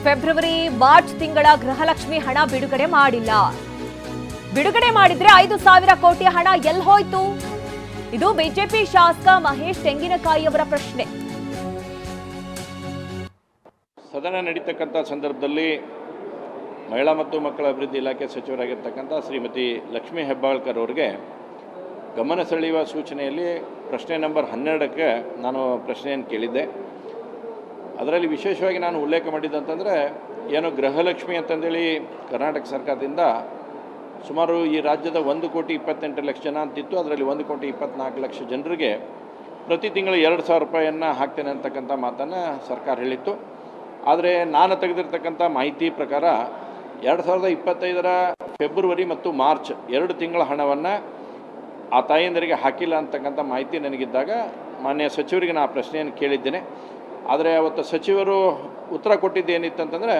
February March ತಿಂಗಳ ಗೃಹಲಕ್ಷ್ಮಿ ಹಣ ಬಿಡುಗಡೆ ಮಾಡಿಲ್ಲ. ಬಿಡುಗಡೆ ಮಾಡಿದ್ರೆ 5,000 ಕೋಟಿ ಹಣ ಎಲ್ಲಿ ಹೋಯ್ತು? ಇದು ಬಿಜೆಪಿ ಶಾಸಕ ಮಹೇಶ್ ತೆಂಗಿನಕಾಯಿಯವರ ಪ್ರಶ್ನೆ. ಸದನ ನಡೀತಕ್ಕಂಥ ಸಂದರ್ಭದಲ್ಲಿ ಮಹಿಳಾ ಮತ್ತು ಮಕ್ಕಳ ಅಭಿವೃದ್ಧಿ ಇಲಾಖೆ ಸಚಿವರಾಗಿರ್ತಕ್ಕಂಥ ಶ್ರೀಮತಿ ಲಕ್ಷ್ಮೀ ಹೆಬ್ಬಾಳ್ಕರ್ ಅವರಿಗೆ ಗಮನ ಸೆಳೆಯುವ ಸೂಚನೆಯಲ್ಲಿ ಪ್ರಶ್ನೆ ನಂಬರ್ 12ಕ್ಕೆ ನಾನು ಪ್ರಶ್ನೆಯನ್ನು ಕೇಳಿದ್ದೆ. ಅದರಲ್ಲಿ ವಿಶೇಷವಾಗಿ ನಾನು ಉಲ್ಲೇಖ ಮಾಡಿದ್ದಂತಂದರೆ ಏನು ಗೃಹಲಕ್ಷ್ಮಿ ಅಂತಂದೇಳಿ ಕರ್ನಾಟಕ ಸರ್ಕಾರದಿಂದ ಸುಮಾರು ಈ ರಾಜ್ಯದ 1,28,00,000 ಜನ ಅಂತಿತ್ತು. ಅದರಲ್ಲಿ 1,24,00,000 ಜನರಿಗೆ ಪ್ರತಿ ತಿಂಗಳು 2,000 ರೂಪಾಯಿಯನ್ನು ಹಾಕ್ತೇನೆ ಅಂತಕ್ಕಂಥ ಮಾತನ್ನು ಸರ್ಕಾರ ಹೇಳಿತ್ತು. ಆದರೆ ನಾನು ತೆಗೆದಿರ್ತಕ್ಕಂಥ ಮಾಹಿತಿ ಪ್ರಕಾರ 2025ರ ಫೆಬ್ರವರಿ ಮತ್ತು ಮಾರ್ಚ್ 2 ತಿಂಗಳ ಹಣವನ್ನು ಆ ತಾಯಂದರಿಗೆ ಹಾಕಿಲ್ಲ ಅಂತಕ್ಕಂಥ ಮಾಹಿತಿ ನನಗಿದ್ದಾಗ ಮಾನ್ಯ ಸಚಿವರಿಗೆ ನಾನು ಆ ಪ್ರಶ್ನೆಯನ್ನು ಕೇಳಿದ್ದೇನೆ. ಆದರೆ ಅವತ್ತು ಸಚಿವರು ಉತ್ತರ ಕೊಟ್ಟಿದ್ದೇನಿತ್ತಂತಂದರೆ